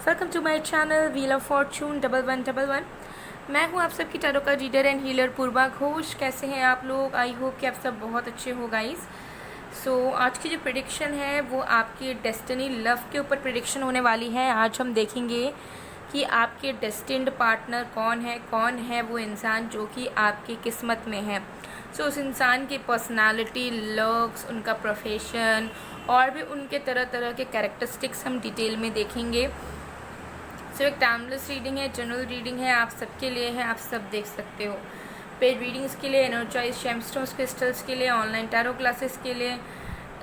Welcome to my channel wheel of fortune 1111। मैं हूं आप सबकी टैरो का reader and healer Purva Ghosh. कैसे हैं आप लोग? आई होप कि आप सब बहुत अच्छे हो गाइस। सो आज की जो प्रेडिक्शन है वो आपकी डेस्टिनी लव के ऊपर प्रेडिक्शन होने वाली है। आज हम देखेंगे कि आपके डेस्टिन्ड पार्टनर कौन है वो इंसान जो कि आपकी किस्मत में है। सो उस इंसान की पर्सनालिटी, लुक्स, उनका प्रोफेशन और भी उनके तरह तरह के कैरेक्टरिस्टिक्स हम डिटेल में देखेंगे। सो एक टाइमलेस रीडिंग है, जनरल रीडिंग है, आप सबके लिए है, आप सब देख सकते हो। पेड रीडिंग्स के लिए, एनर्जाइज जेमस्टोन्स क्रिस्टल्स के लिए, ऑनलाइन टैरो क्लासेस के लिए,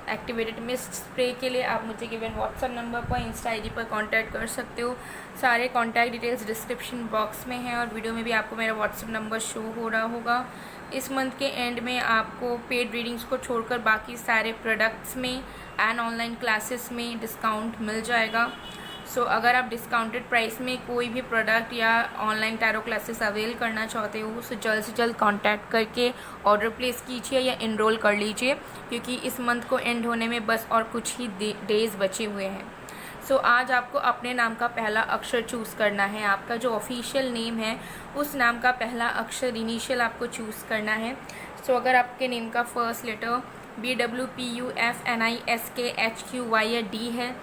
एक्टिवेटेड मिस्ट स्प्रे के लिए आप मुझे गिवन व्हाट्सएप नंबर पर, इंस्टा आईडी पर कांटेक्ट कर सकते हो। सारे कांटेक्ट डिटेल्स डिस्क्रिप्शन बॉक्स में है और वीडियो में भी आपको मेरा व्हाट्सएप नंबर शो हो रहा होगा। इस मंथ के एंड में आपको पेड रीडिंग्स को छोड़कर बाकी सारे प्रोडक्ट्स में एंड ऑनलाइन क्लासेस में डिस्काउंट मिल जाएगा। सो अगर आप डिस्काउंटेड प्राइस में कोई भी प्रोडक्ट या ऑनलाइन टैरो क्लासेस अवेल करना चाहते हो तो जल्द से जल्द कांटेक्ट करके ऑर्डर प्लेस कीजिए या इनरोल कर लीजिए, क्योंकि इस मंथ को एंड होने में बस और कुछ ही डेज़ बचे हुए हैं। सो आज आपको अपने नाम का पहला अक्षर चूज़ करना है। आपका जो ऑफिशियल नेम है उस नाम का पहला अक्षर इनिशियल आपको चूज़ करना है। सो अगर आपके नेम का फर्स्ट लेटर BWPUFNISKHQY या D है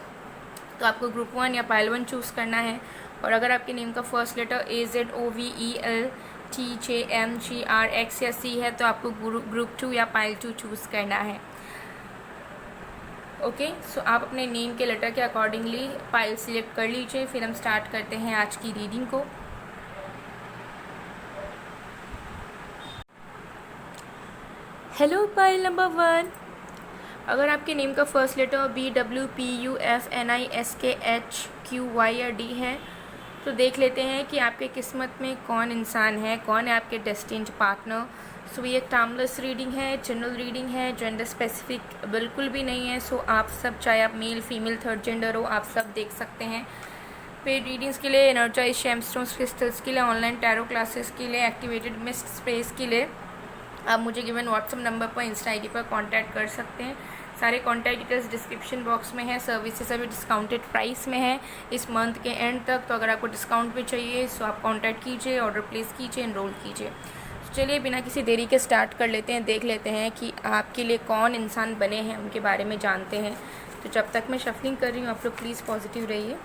तो आपको ग्रुप 1 या पाइल 1 चूज़ करना है। और अगर आपके नेम का फर्स्ट लेटर AZOVELTJMGRX या C है तो आपको ग्रुप 2 या पाइल 2 चूज़ करना है। ओके, सो आप अपने नेम के लेटर के अकॉर्डिंगली पाइल सिलेक्ट कर लीजिए। फिर हम स्टार्ट करते हैं आज की रीडिंग को। Hello pile number 1। अगर आपके नेम का फर्स्ट लेटर BWPUFNISKHQY या D है तो देख लेते हैं कि आपके किस्मत में कौन इंसान है, कौन है आपके डेस्टिन्ड पार्टनर। सो ये टाइमलेस रीडिंग है, जनरल रीडिंग है, जेंडर स्पेसिफिक बिल्कुल भी नहीं है। सो आप सब, चाहे आप मेल फीमेल थर्ड जेंडर हो, आप सब देख सकते हैं। पेड रीडिंग्स के लिए, एनर्जाइज जेमस्टोन्स क्रिस्टल्स के लिए, ऑनलाइन टैरो क्लासेस के लिए, एक्टिवेटेड मिस्ट स्प्रेस के लिए आप मुझे गिवन व्हाट्सएप नंबर पर, इंस्टा आईडी पर कांटेक्ट कर सकते हैं। सारे कांटेक्ट डिटेल्स डिस्क्रिप्शन बॉक्स में है। सर्विसेज अभी डिस्काउंटेड प्राइस में है इस मंथ के एंड तक। तो अगर आपको डिस्काउंट पे चाहिए सो आप कांटेक्ट कीजिए, ऑर्डर प्लेस कीजिए, एनरोल कीजिए। तो चलिए बिना किसी देरी के स्टार्ट कर लेते हैं। देख लेते हैं कि आपके लिए कौन इंसान बने हैं, उनके बारे में जानते हैं। तो जब तक मैं शफलिंग कर रही हूँ आप लोग प्लीज़ पॉजिटिव रहिए।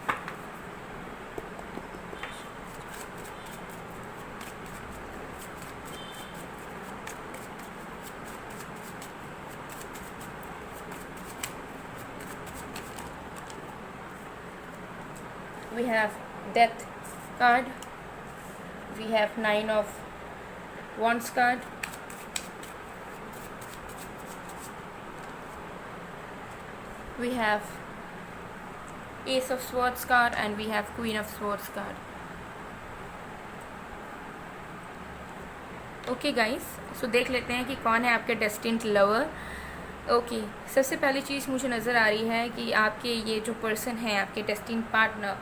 We have Death card, we have 9 of Wands card, we have Ace of Swords card and we have Queen of Swords card. Okay guys, so देख लेते हैं कि कौन है आपके डेस्टिन्ड लवर। ओके, सबसे पहली चीज़ मुझे नज़र आ रही है कि आपके ये जो पर्सन है, आपके डेस्टिन्ड पार्टनर,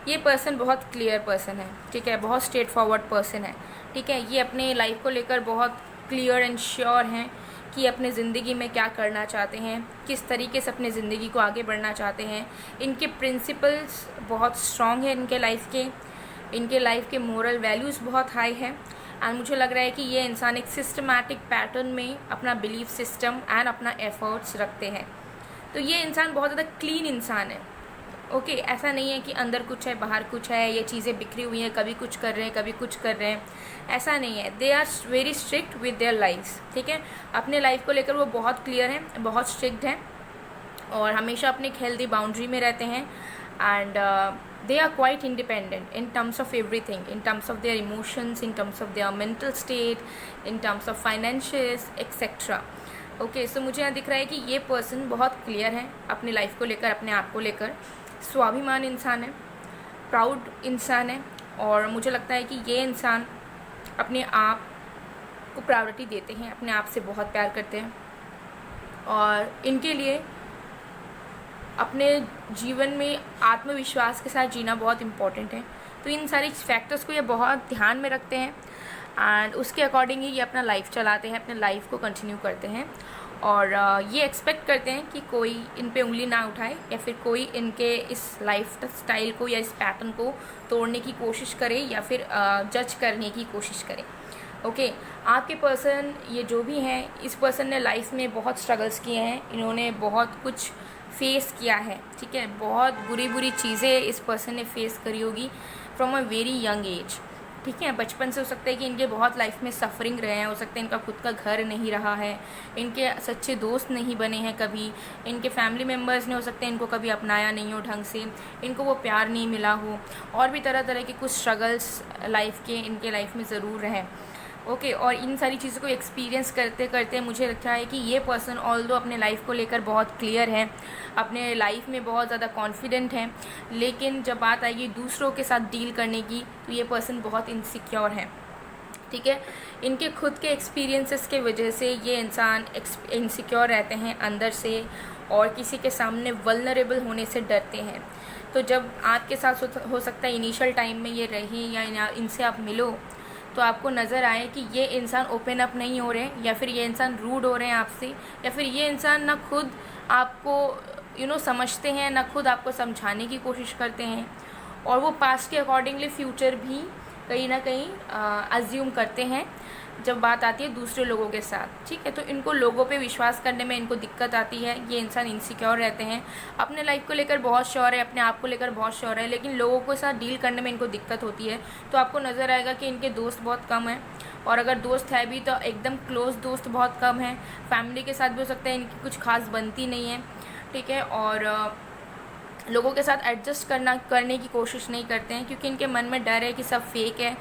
ये पर्सन बहुत क्लियर पर्सन है, ठीक है, बहुत स्ट्रेट फॉरवर्ड पर्सन है, ठीक है। ये अपने लाइफ को लेकर बहुत क्लियर एंड श्योर हैं कि अपने ज़िंदगी में क्या करना चाहते हैं, किस तरीके से अपने ज़िंदगी को आगे बढ़ना चाहते हैं। इनके प्रिंसिपल्स बहुत स्ट्रॉन्ग है, इनके लाइफ के मोरल वैल्यूज़ बहुत हाई है। एंड मुझे लग रहा है कि ये इंसान एक सिस्टमैटिक पैटर्न में अपना बिलीफ सिस्टम एंड अपना एफर्ट्स रखते हैं। तो ये इंसान बहुत ज़्यादा क्लीन इंसान है। ओके, ऐसा नहीं है कि अंदर कुछ है बाहर कुछ है, ये चीज़ें बिखरी हुई हैं, कभी कुछ कर रहे हैं कभी कुछ कर रहे हैं, ऐसा नहीं है। They are very strict with their lifes, ठीक है। अपने लाइफ को लेकर वो बहुत क्लियर हैं, बहुत स्ट्रिक्ट हैं और हमेशा अपने एक हेल्दी बाउंड्री में रहते हैं। And they are quite independent in terms of everything, in terms of their emotions, in terms of their mental state, in terms of finances, etc. Okay, so मुझे यहाँ दिख रहा है कि ये पर्सन बहुत क्लियर है अपनी लाइफ को लेकर, अपने आप को लेकर। स्वाभिमान इंसान है, प्राउड इंसान है और मुझे लगता है कि ये इंसान अपने आप को प्रायोरिटी देते हैं, अपने आप से बहुत प्यार करते हैं और इनके लिए अपने जीवन में आत्मविश्वास के साथ जीना बहुत इम्पॉर्टेंट है। तो इन सारी फैक्टर्स को ये बहुत ध्यान में रखते हैं एंड उसके अकॉर्डिंग ही ये अपना लाइफ चलाते हैं, अपने लाइफ को कंटिन्यू करते हैं। और ये एक्सपेक्ट करते हैं कि कोई इन पे उंगली ना उठाए या फिर कोई इनके इस लाइफ स्टाइल को या इस पैटर्न को तोड़ने की कोशिश करे या फिर जज करने की कोशिश करे। ओके, आपके पर्सन ये जो भी हैं, इस पर्सन ने लाइफ में बहुत स्ट्रगल्स किए हैं, इन्होंने बहुत कुछ फेस किया है, ठीक है, बहुत बुरी बुरी चीज़ें इस पर्सन ने फेस करी होगी from a very young age, ठीक है। बचपन से हो सकता है कि इनके बहुत लाइफ में सफरिंग रहे हैं, हो सकता है इनका खुद का घर नहीं रहा है, इनके सच्चे दोस्त नहीं बने हैं कभी, इनके फैमिली मेम्बर्स ने हो सकता है इनको कभी अपनाया नहीं हो ढंग से, इनको वो प्यार नहीं मिला हो, और भी तरह तरह के कुछ स्ट्रगल्स लाइफ के इनके लाइफ में ज़रूर रहे। ओके, और इन सारी चीज़ों को एक्सपीरियंस करते करते मुझे लगता है कि ये पर्सन ऑल्दो अपने लाइफ को लेकर बहुत क्लियर है, अपने लाइफ में बहुत ज़्यादा कॉन्फिडेंट है, लेकिन जब बात आएगी दूसरों के साथ डील करने की तो ये पर्सन बहुत इनसिक्योर है, ठीक है। इनके खुद के एक्सपीरियंसेस के वजह से ये इंसान इनसिक्योर रहते हैं अंदर से, और किसी के सामने वल्नरेबल होने से डरते हैं। तो जब आपके साथ हो सकता है इनिशियल टाइम में ये रहे या इनसे आप मिलो तो आपको नज़र आए कि ये इंसान ओपन अप नहीं हो रहे हैं, या फिर ये इंसान रूड हो रहे हैं आपसे, या फिर ये इंसान ना खुद आपको समझते हैं, ना खुद आपको समझाने की कोशिश करते हैं, और वो पास्ट के अकॉर्डिंगली फ्यूचर भी कहीं ना कहीं अज्यूम करते हैं जब बात आती है दूसरे लोगों के साथ, ठीक है। तो इनको लोगों पे विश्वास करने में इनको दिक्कत आती है, ये इंसान इनसिक्योर रहते हैं, अपने लाइफ को लेकर बहुत श्योर है, अपने आप को लेकर बहुत श्योर है, लेकिन लोगों के साथ डील करने में इनको दिक्कत होती है। तो आपको नज़र आएगा कि इनके दोस्त बहुत कम हैं, और अगर दोस्त है भी तो एकदम क्लोज दोस्त बहुत कम है। फैमिली के साथ भी हो सकता है इनकी कुछ खास बनती नहीं है, ठीक है, और लोगों के साथ एडजस्ट करने की कोशिश नहीं करते हैं, क्योंकि इनके मन में डर है कि सब फेक है,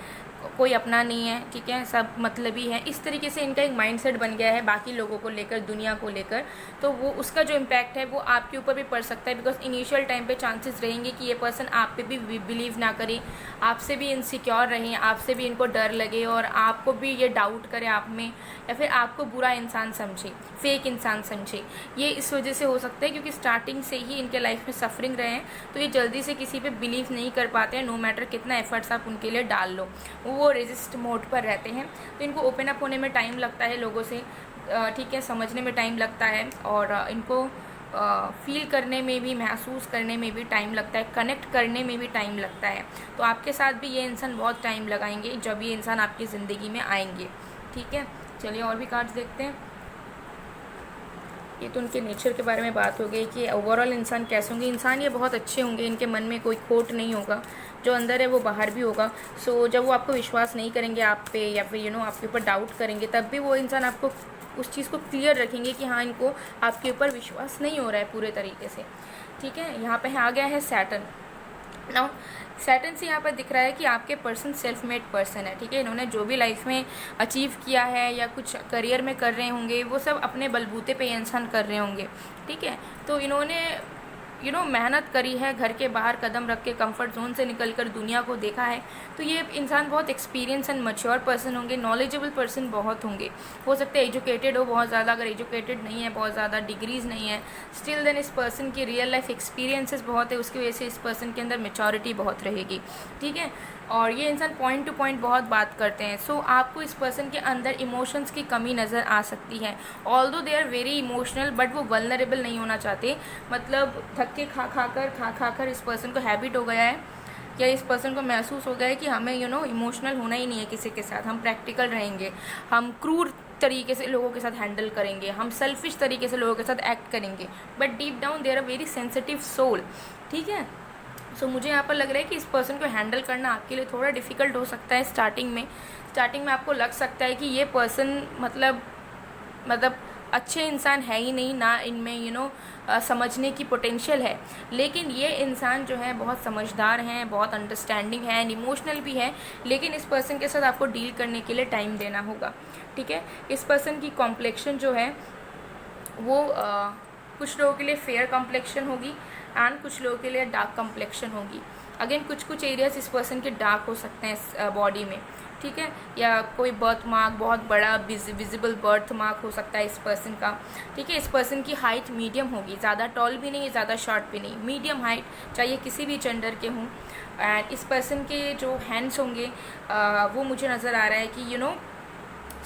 कोई अपना नहीं है, ठीक है, सब मतलबी है। इस तरीके से इनका एक माइंडसेट बन गया है बाकी लोगों को लेकर, दुनिया को लेकर। तो वो उसका जो इम्पैक्ट है वो आपके ऊपर भी पड़ सकता है, बिकॉज इनिशियल टाइम पे चांसेस रहेंगे कि ये पर्सन आप पे भी बिलीव ना करे, आपसे भी इनसिक्योर रहें, आपसे भी इनको डर लगे, और आपको भी ये डाउट करे आप में, या फिर आपको बुरा इंसान समझे, फेक इंसान समझे। ये इस वजह से हो सकता है क्योंकि स्टार्टिंग से ही इनके लाइफ में सफरिंग रहे हैं, तो ये जल्दी से किसी पे बिलीव नहीं कर पाते हैं, नो मैटर कितना एफर्ट्स आप उनके लिए डाल लो, वो रेजिस्ट मोड पर रहते हैं। तो इनको ओपन अप होने में टाइम लगता है लोगों से, ठीक है, समझने में टाइम लगता है, और इनको फील करने में भी, महसूस करने में भी टाइम लगता है, कनेक्ट करने में भी टाइम लगता है। तो आपके साथ भी ये इंसान बहुत टाइम लगाएंगे जब ये इंसान आपकी ज़िंदगी में आएंगे, ठीक है। चलिए और भी कार्ड्स देखते हैं। ये तो उनके नेचर के बारे में बात हो गई कि ओवरऑल इंसान कैसे होंगे। इंसान ये बहुत अच्छे होंगे, इनके मन में कोई खोट नहीं होगा, जो अंदर है वो बाहर भी होगा। सो जब वो आपको विश्वास नहीं करेंगे आप पे, या फिर आपके ऊपर डाउट करेंगे, तब भी वो इंसान आपको उस चीज़ को क्लियर रखेंगे कि हाँ, इनको आपके ऊपर विश्वास नहीं हो रहा है पूरे तरीके से, ठीक है। यहाँ पे आ गया है सैटर्न। नाउ सैटर्न से यहाँ पर दिख रहा है कि आपके पर्सन सेल्फ मेड पर्सन है, ठीक है। इन्होंने जो भी लाइफ में अचीव किया है या कुछ करियर में कर रहे होंगे, वो सब अपने बलबूते पे इंसान कर रहे होंगे, ठीक है। तो इन्होंने मेहनत करी है, घर के बाहर कदम रख के कंफर्ट जोन से निकलकर दुनिया को देखा है। तो ये इंसान बहुत एक्सपीरियंस एंड मैच्योर पर्सन होंगे, नॉलेजेबल पर्सन बहुत होंगे। हो सकता है एजुकेटेड हो बहुत ज़्यादा, अगर एजुकेटेड नहीं है, बहुत ज़्यादा डिग्रीज नहीं है, स्टिल देन इस पर्सन की रियल लाइफ एक्सपीरियंसेस बहुत है, उसकी वजह से इस पर्सन के अंदर मैच्योरिटी बहुत रहेगी, ठीक है। और ये इंसान पॉइंट टू पॉइंट बहुत बात करते हैं। सो आपको इस पर्सन के अंदर इमोशंस की कमी नज़र आ सकती है। Although they are very emotional, but वो वल्नरेबल नहीं होना चाहते। मतलब थक्के खा खा कर इस पर्सन को हैबिट हो गया है, या इस पर्सन को महसूस हो गया है कि हमें इमोशनल होना ही नहीं है किसी के साथ, हम प्रैक्टिकल रहेंगे, हम क्रूर तरीके से लोगों के साथ हैंडल करेंगे, हम सेल्फिश तरीके से लोगों के साथ एक्ट करेंगे, but deep down they are a very sensitive soul, ठीक है। सो मुझे यहाँ पर लग रहा है कि इस पर्सन को हैंडल करना आपके लिए थोड़ा डिफ़िकल्ट हो सकता है स्टार्टिंग में आपको लग सकता है कि ये पर्सन मतलब अच्छे इंसान है ही नहीं, ना इनमें समझने की पोटेंशियल है। लेकिन ये इंसान जो है बहुत समझदार हैं, बहुत अंडरस्टैंडिंग है एंड इमोशनल भी है। लेकिन इस पर्सन के साथ आपको डील करने के लिए टाइम देना होगा, ठीक है। इस पर्सन की कॉम्प्लेक्शन जो है वो कुछ लोगों के लिए फेयर कॉम्प्लेक्शन होगी एंड कुछ लोगों के लिए डार्क कॉम्प्लेक्शन होगी। अगेन कुछ एरियाज इस पर्सन के डार्क हो सकते हैं बॉडी में, ठीक है, या कोई बर्थ मार्क, बहुत बड़ा विजिबल बर्थ मार्क हो सकता है इस पर्सन का, ठीक है। इस पर्सन की हाइट मीडियम होगी, ज़्यादा टॉल भी नहीं है, ज़्यादा शॉर्ट भी नहीं, मीडियम हाइट, चाहिए किसी भी जेंडर के हों। एंड इस पर्सन के जो हैंड्स होंगे वो मुझे नज़र आ रहा है कि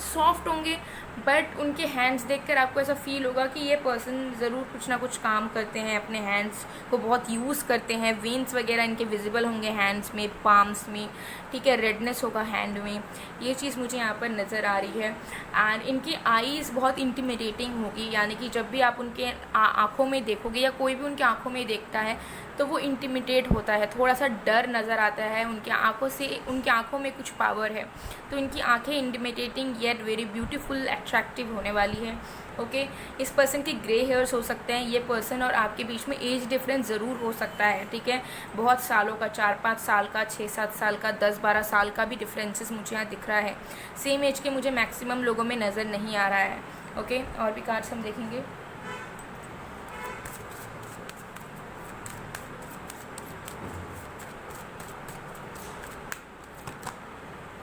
सॉफ्ट होंगे, बट उनके हैंड्स देखकर आपको ऐसा फील होगा कि ये पर्सन ज़रूर कुछ ना कुछ काम करते हैं, अपने हैंड्स को बहुत यूज़ करते हैं, वेन्स वगैरह इनके विजिबल होंगे हैंड्स में, पाम्स में, ठीक है, रेडनेस होगा हैंड में, ये चीज़ मुझे यहाँ पर नज़र आ रही है। एंड इनकी आईज़ बहुत इंटिमिडेटिंग होगी, यानी कि जब भी आप उनके आँखों में देखोगे या कोई भी उनकी आँखों में देखता है तो वो इंटिमिडेट होता है, थोड़ा सा डर नज़र आता है उनकी आँखों से, उनकी आँखों में कुछ पावर है, तो इनकी आँखें intimidating yet very beautiful attractive होने वाली है। ओके, इस पर्सन के ग्रे हेयर्स हो सकते हैं, ये पर्सन और आपके बीच में एज डिफरेंस ज़रूर हो सकता है, ठीक है, बहुत सालों का, 4-5 साल का, 6-7 साल का, 10-12 साल का भी डिफरेंसेस मुझे यहाँ दिख रहा है। सेम एज के मुझे मैक्सिमम लोगों में नज़र नहीं आ रहा है। ओके, और भी कार्ड्स हम देखेंगे।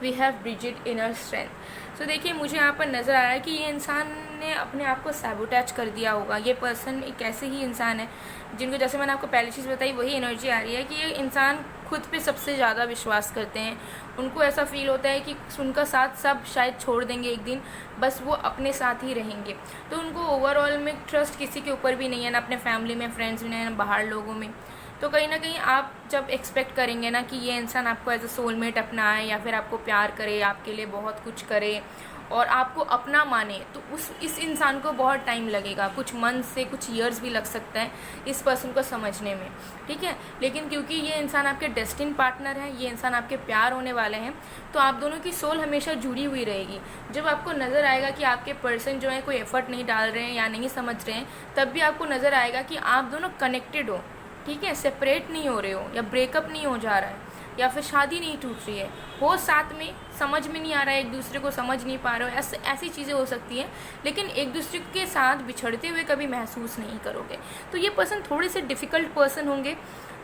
We have Brigid inner strength. So देखिए, मुझे यहाँ पर नज़र आ रहा है कि ये इंसान ने अपने आप को सैबोटेज कर दिया होगा। ये पर्सन एक ऐसे ही इंसान है जिनको, जैसे मैंने आपको पहली चीज़ बताई, वही एनर्जी आ रही है कि ये इंसान खुद पे सबसे ज़्यादा विश्वास करते हैं। उनको ऐसा फील होता है कि उनका साथ सब शायद छोड़ देंगे एक दिन, बस वो अपने साथ ही रहेंगे। तो उनको ओवरऑल में ट्रस्ट किसी के ऊपर भी नहीं है, ना अपने फैमिली में, फ्रेंड्स में, ना बाहर लोगों में। तो कहीं ना कहीं आप जब एक्सपेक्ट करेंगे ना कि ये इंसान आपको एज अ सोलमेट अपनाए या फिर आपको प्यार करे, आपके लिए बहुत कुछ करे और आपको अपना माने, तो इस इंसान को बहुत टाइम लगेगा, कुछ मंथ से कुछ ईयर्स भी लग सकता है इस पर्सन को समझने में, ठीक है। लेकिन क्योंकि ये इंसान आपके डेस्टिन पार्टनर है, ये इंसान आपके प्यार होने वाले हैं, तो आप दोनों की सोल हमेशा जुड़ी हुई रहेगी। जब आपको नज़र आएगा कि आपके पर्सन जो है कोई एफर्ट नहीं डाल रहे हैं या नहीं समझ रहे हैं, तब भी आपको नज़र आएगा कि आप दोनों कनेक्टेड हो, ठीक है, सेपरेट नहीं हो रहे हो या ब्रेकअप नहीं हो जा रहा है या फिर शादी नहीं टूट रही है, हो साथ में, समझ में नहीं आ रहा है, एक दूसरे को समझ नहीं पा रहे हो, ऐसी चीज़ें हो सकती हैं, लेकिन एक दूसरे के साथ बिछड़ते हुए कभी महसूस नहीं करोगे। तो ये पर्सन थोड़े से डिफ़िकल्ट पर्सन होंगे,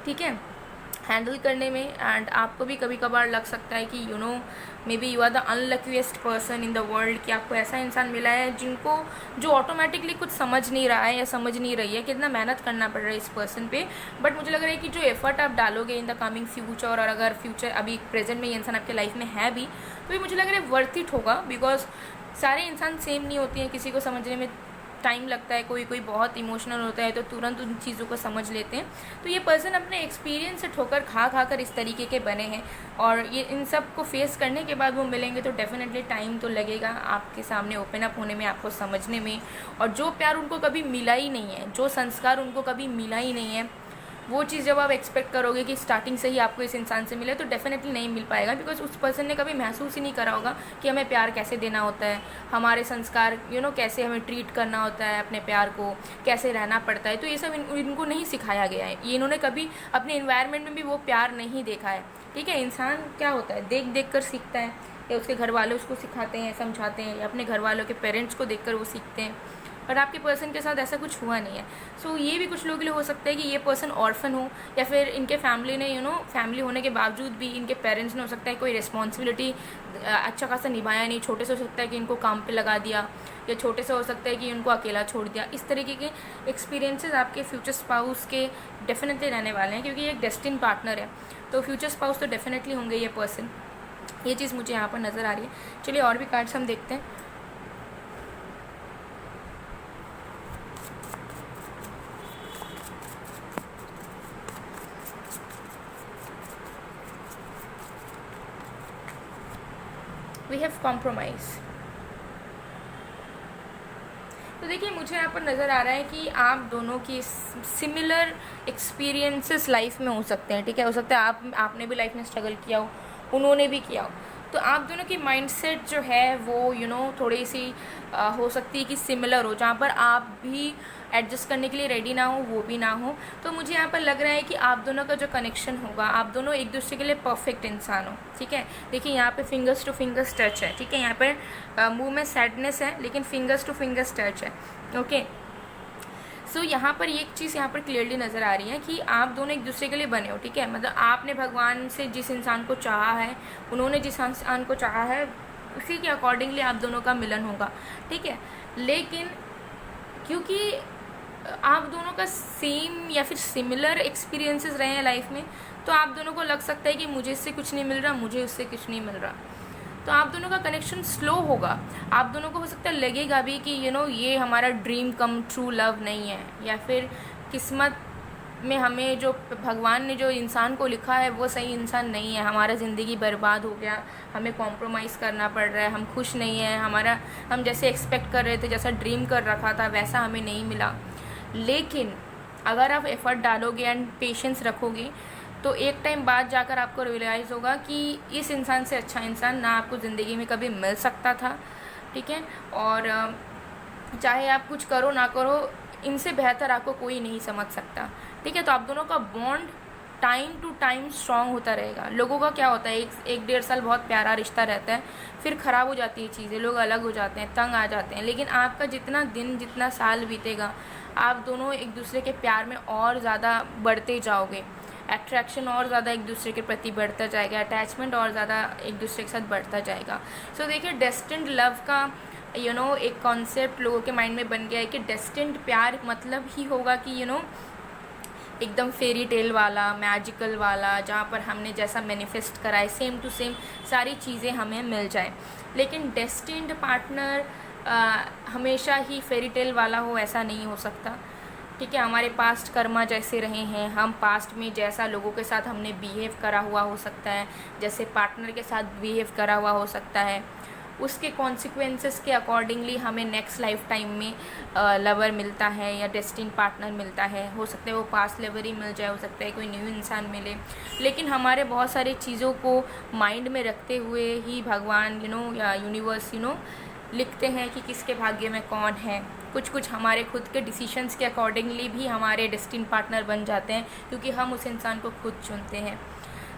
ठीक है, हैंडल करने में। एंड आपको भी कभी कभार लग सकता है कि may be you are the unluckiest person in the world, कि आपको ऐसा इंसान मिला है जो ऑटोमेटिकली कुछ समझ नहीं रहा है या समझ नहीं रही है, कितना मेहनत करना पड़ रहा है इस पर्सन पे। बट मुझे लग रहा है कि जो एफर्ट आप डालोगे इन द कमिंग फ्यूचर, और अगर फ्यूचर अभी प्रेजेंट में ये इंसान आपके लाइफ में है भी, तो ये मुझे लग रहा है वर्थ इट होगा। बिकॉज सारे इंसान सेम नहीं होती हैं, किसी को समझने में टाइम लगता है, कोई बहुत इमोशनल होता है तो तुरंत उन चीज़ों को समझ लेते हैं। तो ये पर्सन अपने एक्सपीरियंस से ठोकर खा कर इस तरीके के बने हैं, और ये इन सब को फेस करने के बाद वो मिलेंगे तो डेफिनेटली टाइम तो लगेगा आपके सामने ओपन अप होने में, आपको समझने में। और जो प्यार उनको कभी मिला ही नहीं है, जो संस्कार उनको कभी मिला ही नहीं है, वो चीज़ जब आप एक्सपेक्ट करोगे कि स्टार्टिंग से ही आपको इस इंसान से मिले, तो डेफिनेटली नहीं मिल पाएगा। बिकॉज उस पर्सन ने कभी महसूस ही नहीं करा होगा कि हमें प्यार कैसे देना होता है, हमारे संस्कार कैसे हमें ट्रीट करना होता है, अपने प्यार को कैसे रहना पड़ता है। तो ये सब इनको नहीं सिखाया गया है, ये इन्होंने कभी अपने इन्वायरमेंट में भी वो प्यार नहीं देखा है, ठीक है। इंसान क्या होता है, देख देख कर सीखता है, या उसके घर वाले उसको सिखाते हैं, समझाते हैं, या अपने घर वालों के पेरेंट्स को देखकर वो सीखते हैं। बट आपके पर्सन के साथ ऐसा कुछ हुआ नहीं है। सो ये भी कुछ लोगों के लिए हो सकता है कि ये पर्सन ऑर्फन हो, या फिर इनके फैमिली ने फैमिली होने के बावजूद भी इनके पेरेंट्स ने हो सकता है कोई रिस्पॉन्सिबिलिटी अच्छा खासा निभाया नहीं। छोटे से हो सकता है कि इनको काम पे लगा दिया, या छोटे से हो सकता है कि इनको अकेला छोड़ दिया। इस तरीके के एक्सपीरियंसेस आपके फ्यूचर स्पाउस के डेफिनेटली रहने वाले हैं, क्योंकि ये एक डेस्टिन पार्टनर है, तो फ्यूचर स्पाउस तो डेफिनेटली होंगे ये पर्सन। ये चीज़ मुझे यहाँ पर नज़र आ रही है। चलिए और भी कार्ड्स हम देखते हैं। We have compromise. तो देखिए, मुझे यहाँ पर नज़र आ रहा है कि आप दोनों की सिमिलर एक्सपीरियंसेस लाइफ में हो सकते हैं, ठीक है। हो सकता है आपने भी लाइफ में स्ट्रगल किया हो, उन्होंने भी किया हो, तो आप दोनों की माइंडसेट जो है वो थोड़ी सी हो सकती है कि सिमिलर हो, जहाँ पर आप भी एडजस्ट करने के लिए रेडी ना हो, वो भी ना हो। तो मुझे यहाँ पर लग रहा है कि आप दोनों का जो कनेक्शन होगा, आप दोनों एक दूसरे के लिए परफेक्ट इंसान हो, ठीक है। देखिए, यहाँ पे फिंगर्स टू फिंगर्स टच है, ठीक है। यहाँ पर मुंह में सैडनेस है, लेकिन फिंगर्स टू फिंगर्स टच है, ओके। सो यहाँ पर एक चीज़ यहाँ पर क्लियरली नज़र आ रही है कि आप दोनों एक दूसरे के लिए बने हो, ठीक है। मतलब आपने भगवान से जिस इंसान को चाहा है, उन्होंने जिस इंसान को चाहा है, उसी के अकॉर्डिंगली आप दोनों का मिलन होगा, ठीक है। लेकिन क्योंकि आप दोनों का सेम या फिर सिमिलर एक्सपीरियंसेस रहे हैं लाइफ में, तो आप दोनों को लग सकता है कि मुझे इससे कुछ नहीं मिल रहा, मुझे उससे कुछ नहीं मिल रहा। तो आप दोनों का कनेक्शन स्लो होगा। आप दोनों को हो सकता है लगेगा भी कि ये हमारा ड्रीम कम ट्रू लव नहीं है, या फिर किस्मत में हमें जो भगवान ने जो इंसान को लिखा है वो सही इंसान नहीं है, हमारा ज़िंदगी बर्बाद हो गया, हमें कॉम्प्रोमाइज़ करना पड़ रहा है, हम खुश नहीं हैं, हम जैसे एक्सपेक्ट कर रहे थे, जैसा ड्रीम कर रखा था वैसा हमें नहीं मिला। लेकिन अगर आप एफ़र्ट डालोगे एंड पेशेंस रखोगे तो एक टाइम बाद जाकर आपको रियलाइज़ होगा कि इस इंसान से अच्छा इंसान ना आपको ज़िंदगी में कभी मिल सकता था, ठीक है। और चाहे आप कुछ करो ना करो, इनसे बेहतर आपको कोई नहीं समझ सकता, ठीक है। तो आप दोनों का bond time to time strong होता रहेगा। लोगों का क्या होता है, एक 1.5 साल बहुत प्यारा रिश्ता रहता है, फिर ख़राब हो जाती है चीज़ें, लोग अलग हो जाते हैं, तंग आ जाते हैं। लेकिन आपका जितना दिन जितना साल बीतेगा, आप दोनों एक दूसरे के प्यार में और ज़्यादा बढ़ते जाओगे, अट्रैक्शन और ज़्यादा एक दूसरे के प्रति बढ़ता जाएगा, अटैचमेंट और ज़्यादा एक दूसरे के साथ बढ़ता जाएगा। सो देखिए, डेस्टिन्ड लव का एक कॉन्सेप्ट लोगों के माइंड में बन गया है कि डेस्टिन्ड प्यार मतलब ही होगा कि एकदम फेरी टेल वाला, मैजिकल वाला, जहाँ पर हमने जैसा मैनिफेस्ट करा है सेम टू सेम सारी चीज़ें हमें मिल जाए। लेकिन डेस्टिन्ड पार्टनर हमेशा ही फेरी टेल वाला हो ऐसा नहीं हो सकता, ठीक है। हमारे पास्ट कर्मा जैसे रहे हैं, हम पास्ट में जैसा लोगों के साथ हमने बिहेव करा हुआ हो सकता है, जैसे पार्टनर के साथ बिहेव करा हुआ हो सकता है, उसके कॉन्सिक्वेंसेस के अकॉर्डिंगली हमें नेक्स्ट लाइफ टाइम में लवर मिलता है या डेस्टिन पार्टनर मिलता है। हो सकता है वो पास्ट लवर ही मिल जाए, हो सकता है कोई न्यू इंसान मिले। लेकिन हमारे बहुत सारी चीज़ों को माइंड में रखते हुए ही भगवान या यूनिवर्स लिखते हैं कि किसके भाग्य में कौन है। कुछ हमारे खुद के डिसीजंस के अकॉर्डिंगली भी हमारे डेस्टिन पार्टनर बन जाते हैं, क्योंकि हम उस इंसान को खुद चुनते हैं।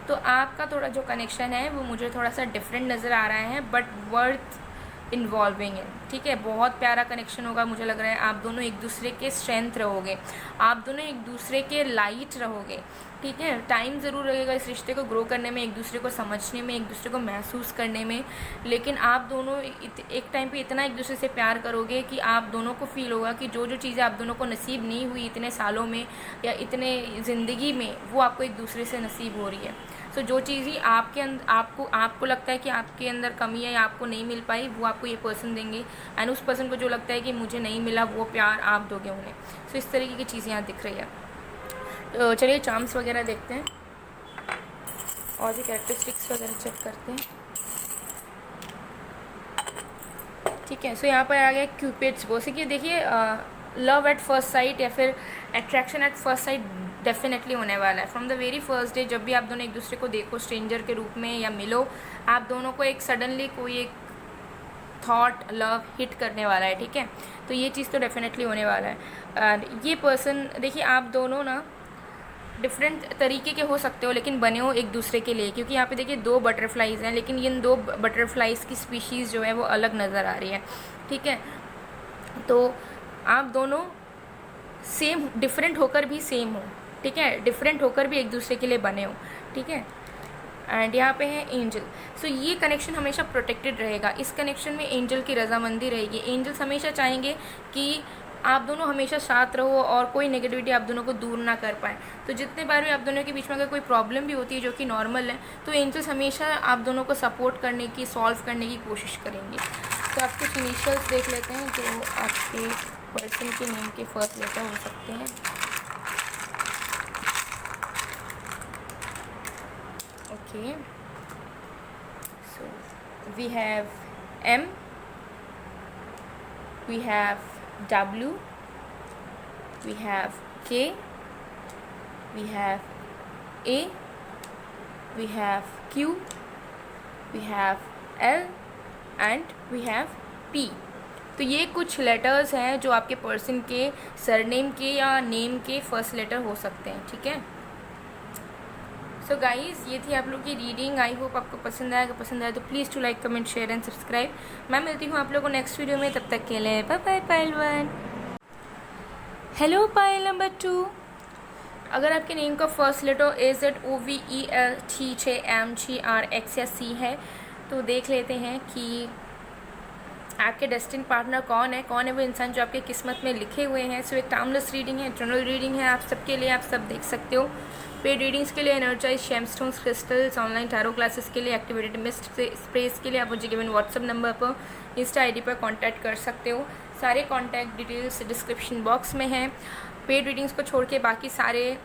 तो आपका थोड़ा जो कनेक्शन है वो मुझे थोड़ा सा डिफरेंट नज़र आ रहा है, बट वर्थ इन्वॉल्विंग इन, ठीक है। बहुत प्यारा कनेक्शन होगा, मुझे लग रहा है आप दोनों एक दूसरे के स्ट्रेंथ रहोगे, आप दोनों एक दूसरे के लाइट रहोगे, ठीक है। टाइम ज़रूर लगेगा इस रिश्ते को ग्रो करने में, एक दूसरे को समझने में, एक दूसरे को महसूस करने में। लेकिन आप दोनों एक टाइम पे इतना एक दूसरे से प्यार करोगे कि आप दोनों को फील होगा कि जो चीज़ें आप दोनों को नसीब नहीं हुई इतने सालों में या इतने ज़िंदगी में, वो आपको एक दूसरे से नसीब हो रही है। तो जो चीज़ ही आपके आपको लगता है कि आपके अंदर कमी है या आपको नहीं मिल पाई, वो आपको ये पर्सन देंगे, एंड उस पर्सन को जो लगता है कि मुझे नहीं मिला, वो प्यार आप दोगे उन्हें। सो इस तरीके की चीज़ें यहाँ दिख रही है। तो चलिए चार्म्स वगैरह देखते हैं और भी कैरेक्टरिस्टिक्स वगैरह चेक करते हैं, ठीक है। सो यहाँ पर आ गया क्यूपिड्स बो से कि देखिए लव एट फर्स्ट साइट या फिर attraction at first sight definitely होने वाला है। From the very first day जब भी आप दोनों एक दूसरे को देखो स्ट्रेंजर के रूप में या मिलो, आप दोनों को एक सडनली कोई एक थॉट लव हिट करने वाला है, ठीक है। तो ये चीज़ तो डेफिनेटली होने वाला है। ये पर्सन देखिए, आप दोनों ना डिफरेंट तरीके के हो सकते हो, लेकिन बने हो एक दूसरे के लिए, क्योंकि यहाँ पे देखिए 2 बटरफ्लाइज़ हैं, लेकिन इन 2 बटरफ्लाइज़ की स्पीशीज़ जो है वो अलग नज़र आ रही है, ठीक है। तो आप दोनों सेम डिफरेंट होकर भी सेम हो, ठीक है, डिफरेंट होकर भी एक दूसरे के लिए बने हो, ठीक है। एंड यहाँ पे है एंजल। सो ये कनेक्शन हमेशा प्रोटेक्टेड रहेगा, इस कनेक्शन में एंजल की रजामंदी रहेगी। एंजल्स हमेशा चाहेंगे कि आप दोनों हमेशा साथ रहो और कोई नेगेटिविटी आप दोनों को दूर ना कर पाए। तो जितने बार भी आप दोनों के बीच में अगर कोई प्रॉब्लम भी होती है जो कि नॉर्मल है, तो एंजल्स हमेशा आप दोनों को सपोर्ट करने की, सॉल्व करने की कोशिश करेंगे। तो आप कुछ इनिशियल्स देख लेते हैं जो आपके पर्सन के नेम के फर्स्ट लेटर हो सकते हैं। Okay, so we have M, we have W, we have K, we have A, we have Q, we have L and we have P। तो ये कुछ लेटर्स हैं जो आपके पर्सन के सरनेम के या नेम के फर्स्ट लेटर हो सकते हैं, ठीक है। सो गाइज़, ये थी आप लोग की रीडिंग। आई होप आपको पसंद आया। अगर पसंद आया तो please to like, comment, share and subscribe. मैं मिलती हूँ आप लोगों को नेक्स्ट वीडियो में, तब तक के लिए bye bye pile 1। Hello pile number 2। अगर आपके नेम का फर्स्ट लेटर AZOVEL THMGRX या C है तो देख लेते हैं कि आपके डेस्टिन पार्टनर कौन है वो इंसान जो आपके किस्मत में लिखे हुए हैं। सो एक टाइमलेस रीडिंग है, जनरल रीडिंग है आप सबके लिए, आप सब देख सकते हो। पेड रीडिंग्स के लिए energize gemstones crystals, online tarot classes के लिए, एक्टिवेटेड मिस्ट स्प्रेस के लिए आप मुझे गिवन व्हाट्सअप नंबर पर, इंस्टा आईडी पर कांटेक्ट कर सकते हो। सारे कांटेक्ट डिटेल्स डिस्क्रिप्शन बॉक्स में हैं। पेड रीडिंग्स को छोड़ के बाकी सारे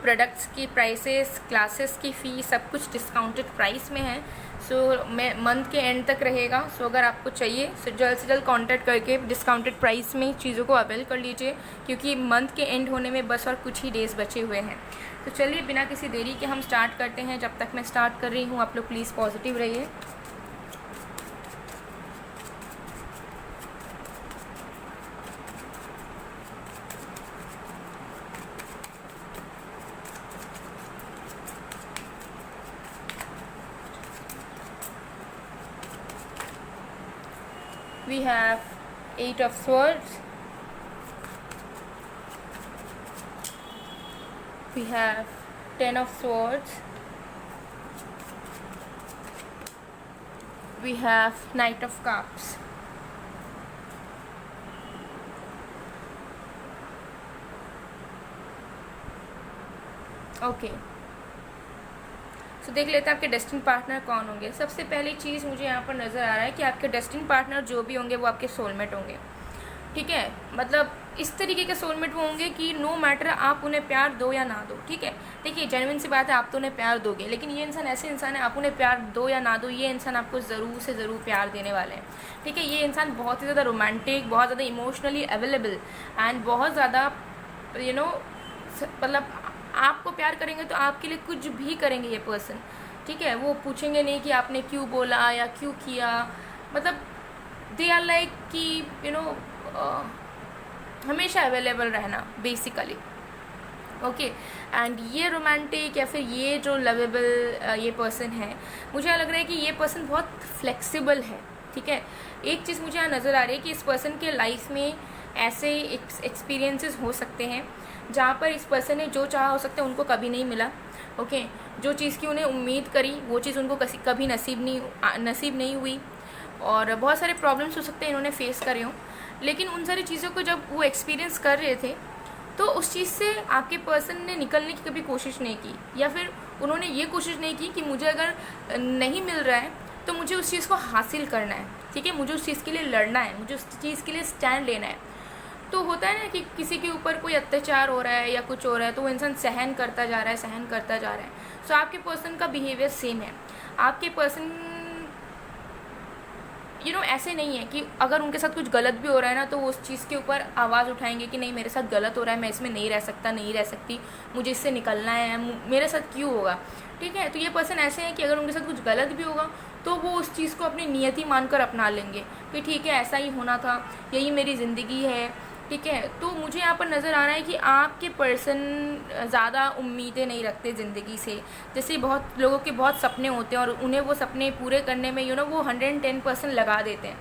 प्रोडक्ट्स की प्राइसेस, क्लासेस की फ़ी सब कुछ डिस्काउंटेड प्राइस में है। सो मैं मंथ के एंड तक रहेगा। सो अगर आपको चाहिए सो जल्द से जल्द कांटेक्ट करके डिस्काउंटेड प्राइस में चीज़ों को अवेल कर लीजिए, क्योंकि मंथ के एंड होने में बस और कुछ ही डेज़ बचे हुए हैं। तो चलिए बिना किसी देरी के हम स्टार्ट करते हैं। जब तक मैं स्टार्ट कर रही हूँ आप लोग प्लीज़ पॉजिटिव रहिए। We have 8 of swords, we have 10 of swords, we have Knight of Cups, okay. So देख लेते हैं आपके डेस्टिन पार्टनर कौन होंगे। सबसे पहली चीज़ मुझे यहाँ पर नज़र आ रहा है कि आपके डेस्टिन पार्टनर जो भी होंगे वो आपके सोलमेट होंगे, ठीक है। मतलब इस तरीके के सोलमेट वो होंगे कि नो मैटर आप उन्हें प्यार दो या ना दो, ठीक है। देखिए जेन्युइन सी बात है, आप तो उन्हें प्यार दोगे, लेकिन ये इंसान ऐसे इंसान है, आप उन्हें प्यार दो या ना दो, ये इंसान आपको ज़रूर से ज़रूर प्यार देने वाले हैं, ठीक है। ये इंसान बहुत ही ज़्यादा रोमांटिक, बहुत ज़्यादा इमोशनली अवेलेबल एंड बहुत ज़्यादा मतलब आपको प्यार करेंगे तो आपके लिए कुछ भी करेंगे ये पर्सन, ठीक है। वो पूछेंगे नहीं कि आपने क्यों बोला या क्यों किया, मतलब दे आर लाइक कि हमेशा अवेलेबल रहना बेसिकली, ओके। एंड ये रोमांटिक या फिर ये जो लवेबल ये पर्सन है, मुझे लग रहा है कि ये पर्सन बहुत फ्लेक्सिबल है, ठीक है। एक चीज़ मुझे यहाँ नज़र आ रही है कि इस पर्सन के लाइफ में ऐसे एक्सपीरियंसेस हो सकते हैं जहाँ पर इस पर्सन ने जो चाहा हो सकता है उनको कभी नहीं मिला, ओके। जो चीज़ की उन्हें उम्मीद करी वो चीज़ उनको कभी नसीब नहीं हुई, और बहुत सारे प्रॉब्लम्स हो सकते हैं इन्होंने फेस करे हों, लेकिन उन सारी चीज़ों को जब वो एक्सपीरियंस कर रहे थे तो उस चीज़ से आपके पर्सन ने निकलने की कभी कोशिश नहीं की, या फिर उन्होंने ये कोशिश नहीं की कि मुझे अगर नहीं मिल रहा है तो मुझे उस चीज़ को हासिल करना है, ठीक है। मुझे उस चीज़ के लिए लड़ना है, मुझे उस चीज़ के लिए स्टैंड लेना है। तो होता है ना कि किसी के ऊपर कोई अत्याचार हो रहा है या कुछ हो रहा है तो वो इंसान सहन करता जा रहा है। सो आपके पर्सन का बिहेवियर सेम है। आपके पर्सन ऐसे नहीं है कि अगर उनके साथ कुछ गलत भी हो रहा है ना तो वो उस चीज़ के ऊपर आवाज़ उठाएंगे कि नहीं मेरे साथ गलत हो रहा है, मैं इसमें नहीं रह सकती, मुझे इससे निकलना है, मेरे साथ क्यों होगा, ठीक है। तो ये पर्सन ऐसे हैं कि अगर उनके साथ कुछ गलत भी होगा तो वो उस चीज़ को अपनी नियति मानकर अपना लेंगे कि ठीक है ऐसा ही होना था, यही मेरी ज़िंदगी है, ठीक है। तो मुझे यहाँ पर नज़र आ रहा है कि आपके पर्सन ज़्यादा उम्मीदें नहीं रखते ज़िंदगी से। जैसे बहुत लोगों के बहुत सपने होते हैं और उन्हें वो सपने पूरे करने में वो 110% लगा देते हैं,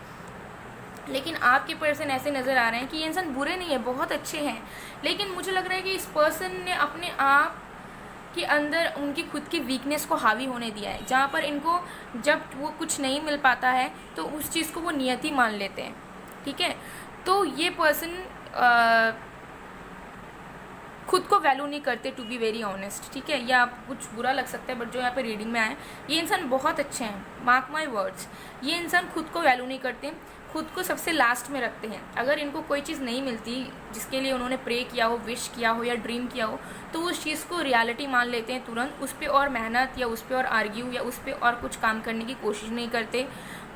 लेकिन आपके पर्सन ऐसे नज़र आ रहे हैं कि ये इंसान बुरे नहीं है, बहुत अच्छे हैं, लेकिन मुझे लग रहा है कि इस पर्सन ने अपने आप के अंदर उनकी खुद की वीकनेस को हावी होने दिया है, जहाँ पर इनको जब वो कुछ नहीं मिल पाता है तो उस चीज़ को वो नियति मान लेते हैं, ठीक है। तो ये पर्सन खुद को वैल्यू नहीं करते, टू बी वेरी ऑनेस्ट, ठीक है। या कुछ बुरा लग सकता है बट जो यहाँ पे रीडिंग में आए ये इंसान बहुत अच्छे हैं, मार्क माय वर्ड्स। ये इंसान खुद को वैल्यू नहीं करते, खुद को सबसे लास्ट में रखते हैं। अगर इनको कोई चीज़ नहीं मिलती जिसके लिए उन्होंने प्रे किया हो, विश किया हो या ड्रीम किया हो, तो उस चीज़ को रियलिटी मान लेते हैं तुरंत, उस पर और मेहनत या उस पर और आर्ग्यू या उस पर और कुछ काम करने की कोशिश नहीं करते।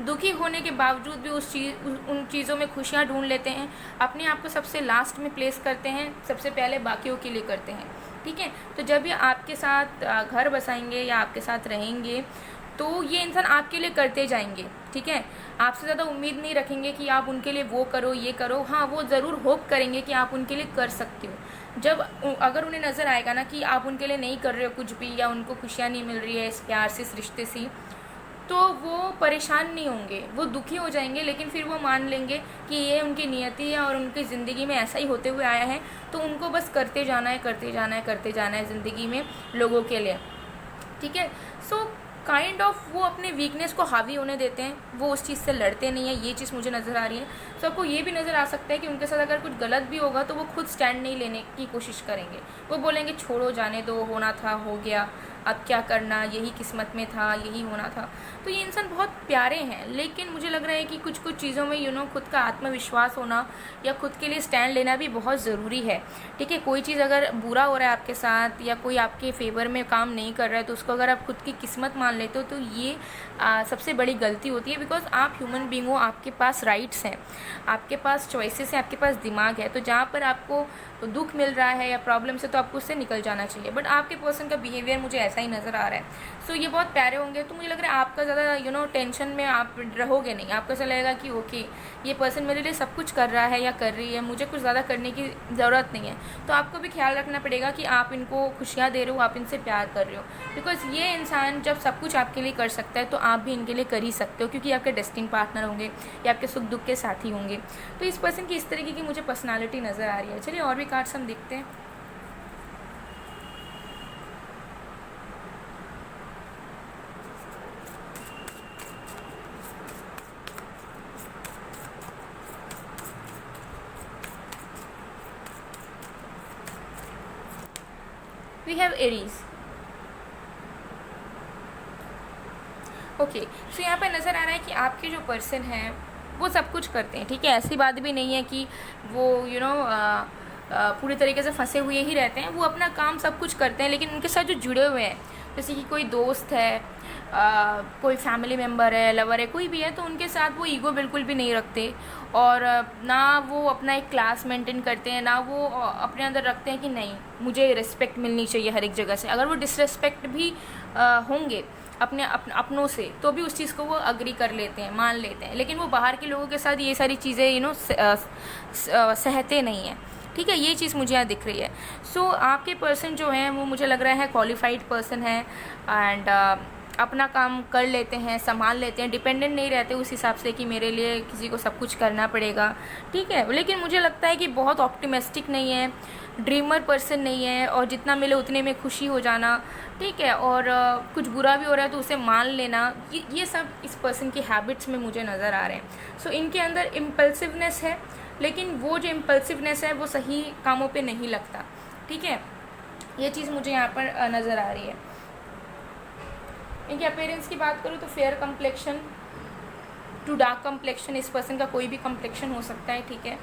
दुखी होने के बावजूद भी उन चीज़ों में खुशियाँ ढूंढ लेते हैं, अपने आप को सबसे लास्ट में प्लेस करते हैं, सबसे पहले बाकियों के लिए करते हैं, ठीक है। तो जब ये आपके साथ घर बसाएंगे या आपके साथ रहेंगे तो ये इंसान आपके लिए करते जाएंगे, ठीक है। आपसे ज़्यादा उम्मीद नहीं रखेंगे कि आप उनके लिए वो करो ये करो, हाँ वो ज़रूर होप करेंगे कि आप उनके लिए कर सकते हो। जब अगर उन्हें नज़र आएगा ना कि आप उनके लिए नहीं कर रहे हो कुछ भी, या उनको खुशियाँ नहीं मिल रही है इस प्यार से, इस रिश्ते से, तो वो परेशान नहीं होंगे, वो दुखी हो जाएंगे, लेकिन फिर वो मान लेंगे कि ये उनकी नियति है और उनकी ज़िंदगी में ऐसा ही होते हुए आया है, तो उनको बस करते जाना है ज़िंदगी में लोगों के लिए, ठीक है। सो काइंड ऑफ वो अपने वीकनेस को हावी होने देते हैं, वो उस चीज़ से लड़ते नहीं है, ये चीज़ मुझे नज़र आ रही है। तो आपको ये भी नज़र आ सकता है कि उनके साथ अगर कुछ गलत भी होगा तो वो खुद स्टैंड नहीं लेने की कोशिश करेंगे, वो बोलेंगे छोड़ो जाने दो, होना था हो गया, अब क्या करना, यही किस्मत में था, यही होना था। तो ये इंसान बहुत प्यारे हैं, लेकिन मुझे लग रहा है कि कुछ कुछ चीज़ों में खुद का आत्मविश्वास होना या खुद के लिए स्टैंड लेना भी बहुत ज़रूरी है। ठीक है, कोई चीज़ अगर बुरा हो रहा है आपके साथ या कोई आपके फेवर में काम नहीं कर रहा है तो उसको अगर आप खुद की किस्मत मान लेते हो तो ये सबसे बड़ी गलती होती है। बिकॉज आप ह्यूमन बीइंग हो, आपके पास राइट्स हैं, आपके पास चॉइसेस हैं, आपके पास दिमाग है। तो जहाँ पर आपको दुख मिल रहा है या प्रॉब्लम से तो आपको उससे निकल जाना चाहिए। बट आपके पर्सन का बिहेवियर मुझे ऐसा ही नज़र आ रहा है। सो ये बहुत प्यारे होंगे, तो मुझे लग रहा है आपका ज़्यादा टेंशन में आप रहोगे नहीं। आपको ऐसा लगेगा कि ओके ये पर्सन मेरे लिए सब कुछ कर रहा है या कर रही है, मुझे कुछ ज़्यादा करने की ज़रूरत नहीं है। तो आपको भी ख्याल रखना पड़ेगा कि आप इनको खुशियाँ दे रहे हो, आप इनसे प्यार कर रहे हो। बिकॉज ये इंसान जब सब कुछ आपके लिए कर सकता है तो आप भी इनके लिए कर ही सकते हो, क्योंकि आपके डेस्टिनी पार्टनर होंगे या आपके सुख दुख के साथी होंगे। तो इस पर्सन की इस तरीके की मुझे पर्सनालिटी नज़र आ रही है। चलिए और भी कार्ड्स हम देखते हैं। We have Aries. Okay, so यहाँ पर नज़र आ रहा है कि आपके जो पर्सन हैं वो सब कुछ करते हैं। ठीक है, ऐसी बात भी नहीं है कि वो पूरी तरीके से फंसे हुए ही रहते हैं, वो अपना काम सब कुछ करते हैं। लेकिन उनके साथ जो जुड़े हुए हैं, जैसे कि कोई दोस्त है, कोई फैमिली मेम्बर है, लवर है, कोई भी है, तो उनके साथ वो ईगो बिल्कुल भी नहीं रखते। और ना वो अपना एक क्लास मेंटेन करते हैं, ना वो अपने अंदर रखते हैं कि नहीं मुझे रिस्पेक्ट मिलनी चाहिए हर एक जगह से। अगर वो डिसरिस्पेक्ट भी होंगे अपनों से तो भी उस चीज़ को वो अग्री कर लेते हैं, मान लेते हैं। लेकिन वो बाहर के लोगों के साथ ये सारी चीज़ें सहते नहीं हैं। ठीक है, ये चीज़ मुझे यहाँ दिख रही है। सो आपके पर्सन जो हैं वो मुझे लग रहा है क्वालिफाइड पर्सन है एंड अपना काम कर लेते हैं, संभाल लेते हैं, डिपेंडेंट नहीं रहते उस हिसाब से कि मेरे लिए किसी को सब कुछ करना पड़ेगा। ठीक है, लेकिन मुझे लगता है कि बहुत ऑप्टिमिस्टिक नहीं है, ड्रीमर पर्सन नहीं है, और जितना मिले उतने में खुशी हो जाना। ठीक है, और कुछ बुरा भी हो रहा है तो उसे मान लेना, ये सब इस पर्सन की हैबिट्स में मुझे नज़र आ रहे हैं। सो इनके अंदर इम्पल्सिवनेस है, लेकिन वो जो इम्पल्सिवनेस है वो सही कामों पे नहीं लगता। ठीक है, ये चीज़ मुझे यहाँ पर नज़र आ रही है। इनके अपीयरेंस की बात करूँ तो fair complexion to dark complexion, इस पर्सन का कोई भी कम्प्लेक्शन हो सकता है। ठीक है,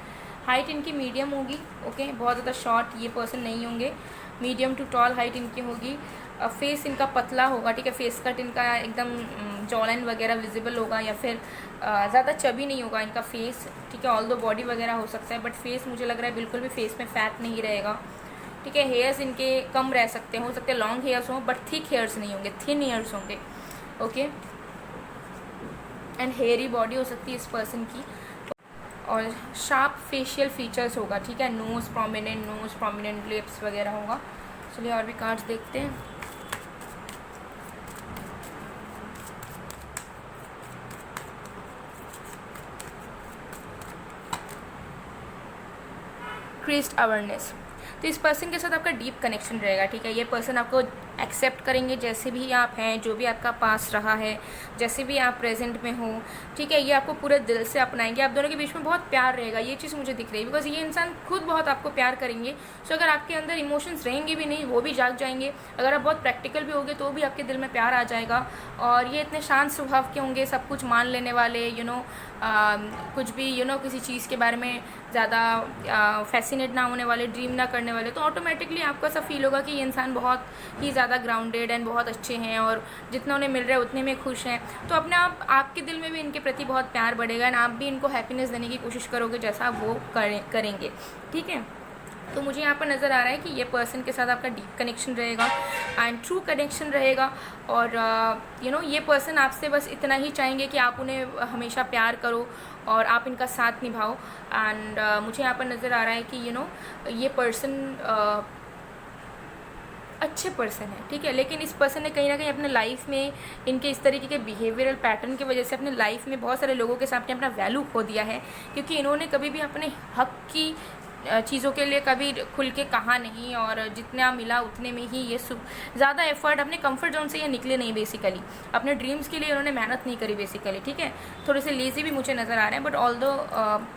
हाइट इनकी मीडियम होगी। ओके, बहुत ज़्यादा शॉर्ट ये पर्सन नहीं होंगे, मीडियम टू टॉल हाइट इनकी होगी। फेस इनका पतला होगा। ठीक है, फेस कट इनका एकदम जॉ लाइन वगैरह विजिबल होगा, या फिर ज़्यादा चबी नहीं होगा इनका फेस। ठीक है, ऑल दो बॉडी वगैरह हो सकता है, बट फेस मुझे लग रहा है बिल्कुल भी फेस में फैट नहीं रहेगा। ठीक है, हेयर्स इनके कम रह सकते हैं, हो सकते हैं लॉन्ग हेयर्स हों बट थिक हेयर्स नहीं होंगे, थिन हेयर्स होंगे। ओके, एंड हेयरी बॉडी हो सकती है इस पर्सन की, और शार्प फेशियल फीचर्स होगा। ठीक है, नोज़ प्रोमिनेंट लिप्स वगैरह होगा। चलिए और भी कार्ड्स देखते हैं। इंक्रीज्ड अवेयरनेस, तो इस पर्सन के साथ आपका डीप कनेक्शन रहेगा। ठीक है, ये पर्सन आपको एक्सेप्ट करेंगे जैसे भी आप हैं, जो भी आपका पास रहा है, जैसे भी आप प्रेजेंट में हो। ठीक है, ये आपको पूरे दिल से अपनाएंगे, आप दोनों के बीच में बहुत प्यार रहेगा। ये चीज़ मुझे दिख रही है, बिकॉज ये इंसान खुद बहुत आपको प्यार करेंगे। सो अगर आपके अंदर इमोशंस रहेंगे भी नहीं, वो भी जाग जाएंगे। अगर आप बहुत प्रैक्टिकल भी होंगे तो भी आपके दिल में प्यार आ जाएगा। और ये इतने शांत स्वभाव के होंगे, सब कुछ मान लेने वाले, कुछ भी किसी चीज़ के बारे में ज़्यादा फैसिनेट ना होने वाले, ड्रीम ना करने वाले। तो ऑटोमेटिकली आपको ऐसा फील होगा कि ये इंसान बहुत ही ज़्यादा ग्राउंडेड एंड बहुत अच्छे हैं, और जितना उन्हें मिल रहा है उतने में खुश हैं। तो अपने आप आपके दिल में भी इनके प्रति बहुत प्यार बढ़ेगा, एंड आप भी इनको हैप्पीनेस देने की कोशिश करोगे जैसा आप वो करेंगे। ठीक है, तो मुझे यहाँ पर नज़र आ रहा है कि ये पर्सन के साथ आपका डीप कनेक्शन रहेगा एंड ट्रू कनेक्शन रहेगा। और ये पर्सन आपसे बस इतना ही चाहेंगे कि आप उन्हें हमेशा प्यार करो और आप इनका साथ निभाओ। एंड मुझे यहाँ पर नज़र आ रहा है कि ये पर्सन अच्छे पर्सन है। ठीक है, लेकिन इस पर्सन ने कहीं ना कहीं अपने लाइफ में इनके इस तरीके के बिहेवियरल पैटर्न की वजह से अपने लाइफ में बहुत सारे लोगों के सामने अपना वैल्यू खो दिया है, क्योंकि इन्होंने कभी भी अपने हक की चीज़ों के लिए कभी खुल के कहा नहीं, और जितना मिला उतने में ही ये ज़्यादा एफर्ट, अपने कंफर्ट जोन से ये निकले नहीं बेसिकली, अपने ड्रीम्स के लिए उन्होंने मेहनत नहीं करी बेसिकली, ठीक है। थोड़े से लेज़ी भी मुझे नज़र आ रहे हैं, बट ऑल्दो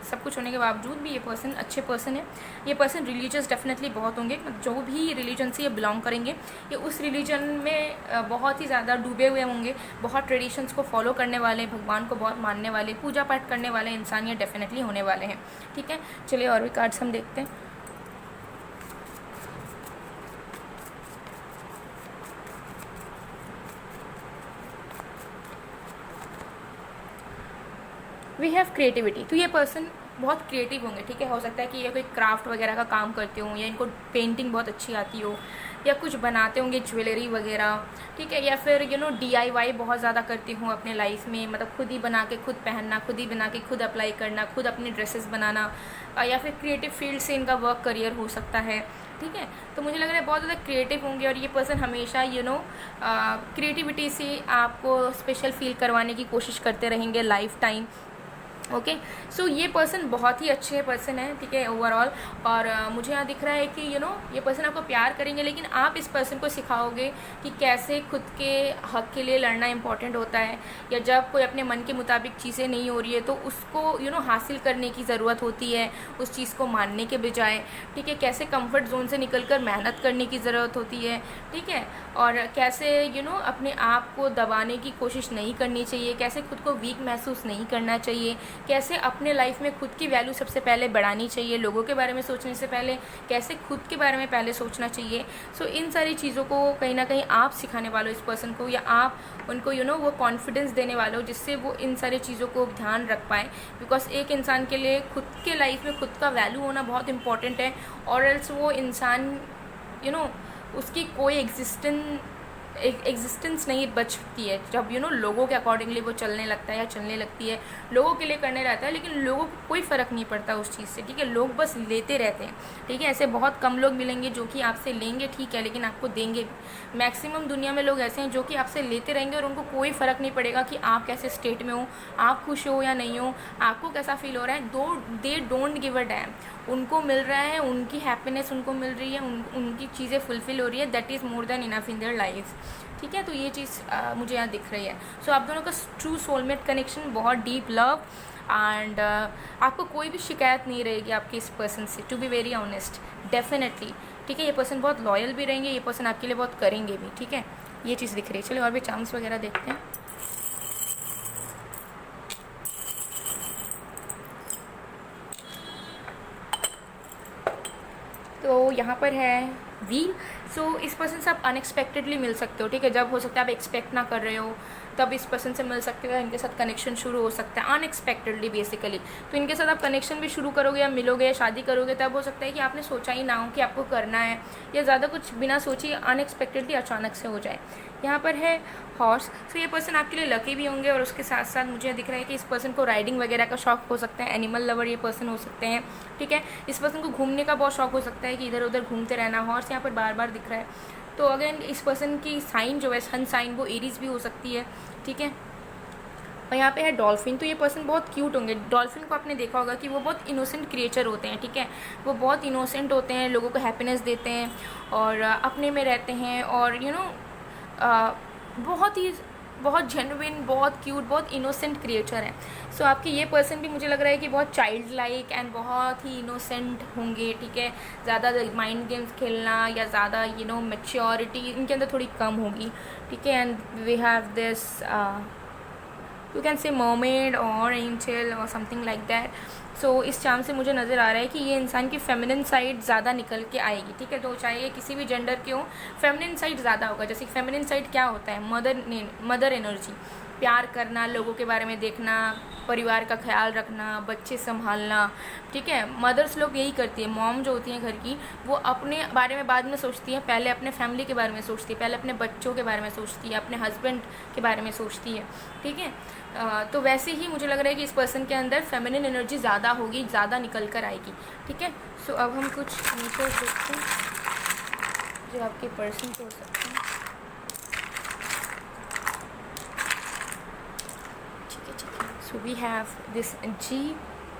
सब कुछ होने के बावजूद भी ये पर्सन अच्छे पर्सन है। ये पर्सन रिलीजियस डेफिनेटली बहुत होंगे, जो भी रिलीजन से ये बिलोंग करेंगे, ये उस रिलीजन में बहुत ही ज़्यादा डूबे हुए होंगे, बहुत ट्रेडिशंस को फॉलो करने वाले, भगवान को बहुत मानने वाले, पूजा पाठ करने वाले इंसान ये डेफिनेटली होने वाले हैं, ठीक है। चलिए और भी कार्ड्स हम देखते हैं। वी हैव क्रिएटिविटी, तो ये पर्सन बहुत क्रिएटिव होंगे, ठीक है। हो सकता है कि ये कोई क्राफ्ट वगैरह का काम करते हों, या इनको पेंटिंग बहुत अच्छी आती हो, या कुछ बनाते होंगे ज्वेलरी वगैरह, ठीक है। या फिर DIY बहुत ज़्यादा करती हूँ अपने लाइफ में, मतलब खुद ही बना के खुद पहनना, खुद ही बना के खुद अप्लाई करना, खुद अपनी ड्रेसेस बनाना, या फिर क्रिएटिव फील्ड से इनका वर्क करियर हो सकता है, ठीक है। तो मुझे लग रहा है बहुत ज़्यादा क्रिएटिव होंगे, और ये पर्सन हमेशा क्रिएटिविटी से आपको स्पेशल फील करवाने की कोशिश करते रहेंगे लाइफ टाइम, ओके। सो ये पर्सन बहुत ही अच्छे पर्सन है, ठीक है, ओवरऑल। और मुझे यहाँ दिख रहा है कि ये पर्सन आपको प्यार करेंगे, लेकिन आप इस पर्सन को सिखाओगे कि कैसे खुद के हक के लिए लड़ना इंपॉर्टेंट होता है, या जब कोई अपने मन के मुताबिक चीज़ें नहीं हो रही है तो उसको हासिल करने की ज़रूरत होती है, उस चीज़ को मानने के बजाय, ठीक है। कैसे कंफर्ट जोन से निकलकर मेहनत करने की ज़रूरत होती है, ठीक है। और कैसे अपने आप को दबाने की कोशिश नहीं करनी चाहिए, कैसे खुद को वीक महसूस नहीं करना चाहिए, कैसे अपने लाइफ में खुद की वैल्यू सबसे पहले बढ़ानी चाहिए, लोगों के बारे में सोचने से पहले कैसे खुद के बारे में पहले सोचना चाहिए। सो इन सारी चीज़ों को कहीं ना कहीं आप सिखाने वाले हो इस पर्सन को, या आप उनको वो कॉन्फिडेंस देने वाले हो जिससे वो इन सारी चीज़ों को ध्यान रख पाए। बिकॉज एक इंसान के लिए खुद के लाइफ में खुद का वैल्यू होना बहुत इंपॉर्टेंट है, और एल्स वो इंसान उसकी कोई एग्जिस्टेंस नहीं बचती है जब लोगों के अकॉर्डिंगली वो चलने लगता है या चलने लगती है, लोगों के लिए करने रहता है, लेकिन लोगों को कोई फ़र्क नहीं पड़ता उस चीज़ से, ठीक है। लोग बस लेते रहते हैं, ठीक है। ऐसे बहुत कम लोग मिलेंगे जो कि आपसे लेंगे, ठीक है, लेकिन आपको देंगे भी। मैक्सिमम दुनिया में लोग ऐसे हैं जो कि आपसे लेते रहेंगे, और उनको कोई फ़र्क नहीं पड़ेगा कि आप कैसे स्टेट में हो, आप खुश हो या नहीं हो, आपको कैसा फील हो रहा है। They don't give a dam. उनको मिल रहा है, उनकी हैप्पीनेस उनको मिल रही है, उनकी चीज़ें फुलफ़िल हो रही है, that is more than enough in their life, ठीक है। तो ये चीज़ मुझे यहाँ दिख रही है। सो आप दोनों का ट्रू सोलमेट कनेक्शन, बहुत डीप लव, एंड आपको कोई भी शिकायत नहीं रहेगी आपके इस पर्सन से, to be very honest, definitely, ठीक है। ये पर्सन बहुत लॉयल भी रहेंगे, ये पर्सन आपके लिए बहुत करेंगे भी, ठीक है। ये चीज़ दिख रही है। चलिए और भी चांस वगैरह देखते हैं। तो यहाँ पर है व्हील। सो इस पर्सन से आप अनएक्सपेक्टेडली मिल सकते हो, ठीक है। जब हो सकता है आप एक्सपेक्ट ना कर रहे हो, तब इस पर्सन से मिल सकते हो, इनके साथ कनेक्शन शुरू हो सकता है अनएक्सपेक्टेडली बेसिकली। तो इनके साथ आप कनेक्शन भी शुरू करोगे या मिलोगे या शादी करोगे, तब हो सकता है कि आपने सोचा ही ना हो कि आपको करना है, या ज़्यादा कुछ बिना सोचे अनएक्सपेक्टेडली अचानक से हो जाए। यहाँ पर है हॉर्स। तो ये पर्सन आपके लिए लकी भी होंगे, और उसके साथ साथ मुझे दिख रहा है कि इस पर्सन को राइडिंग वगैरह का शौक हो सकता है, एनिमल लवर ये पर्सन हो सकते हैं, ठीक है। इस पर्सन को घूमने का बहुत शौक हो सकता है कि इधर उधर घूमते रहना। हॉर्स यहाँ पर बार बार दिख रहा है। तो अगेन इस पर्सन की साइन जो है सन साइन वो एरीज भी हो सकती है, ठीक है। और यहाँ पे है डॉल्फिन। तो ये पर्सन बहुत क्यूट होंगे। डॉल्फिन को आपने देखा होगा कि वो बहुत इनोसेंट क्रिएचर होते हैं, ठीक है। वो बहुत इनोसेंट होते हैं, लोगों को हैप्पीनेस देते हैं, और अपने में रहते हैं, और बहुत जेन्युइन, बहुत क्यूट, बहुत इनोसेंट क्रिएचर है। सो आपके ये पर्सन भी मुझे लग रहा है कि बहुत चाइल्ड लाइक एंड बहुत ही इनोसेंट होंगे, ठीक है। ज़्यादा माइंड गेम्स खेलना या ज़्यादा मैच्योरिटी इनके अंदर थोड़ी कम होगी, ठीक है। And we have this you can say mermaid और एंजल और समथिंग लाइक दैट। सो इस चार्म से मुझे नज़र आ रहा है कि ये इंसान की फेमिनिन साइड ज़्यादा निकल के आएगी, ठीक है। तो चाहे ये किसी भी जेंडर के हो, फेमिनिन साइड ज़्यादा होगा। जैसे फेमिनिन साइड क्या होता है, मदर एनर्जी, प्यार करना, लोगों के बारे में देखना, परिवार का ख्याल रखना, बच्चे संभालना, ठीक है। मदर्स लोग यही करती है। मॉम जो होती हैं घर की, वो अपने बारे में बाद में सोचती है, पहले अपने फैमिली के बारे में सोचती है, पहले अपने बच्चों के बारे में सोचती है, अपने हस्बैंड के बारे में सोचती है, ठीक है। तो वैसे ही मुझे लग रहा है कि इस पर्सन के अंदर फेमिनिन एनर्जी ज़्यादा होगी, ज़्यादा निकल कर आएगी, ठीक है। सो अब हम कुछ नेचर देखते हैं जो आपके पर्सन के हो सकते हैं। So we have this G,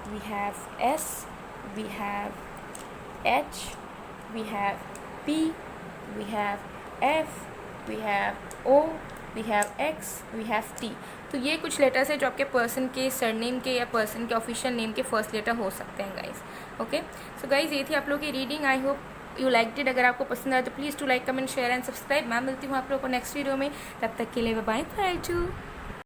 we have S, we have H, we have P, we have F, we have O, we have X, we have T. तो ये कुछ लेटर्स है जो आपके पर्सन के सरनेम के या पर्सन के ऑफिशियल नेम के फर्स्ट लेटर हो सकते हैं गाइस. ओके, सो गाइस ये थी आप लोगों की reading. I hope you like it. अगर आपको पसंद आए तो please to like, comment, share and subscribe. मैं मिलती हूँ आप लोगों को नेक्स्ट वीडियो में. तब तक के लिए बाय बाय.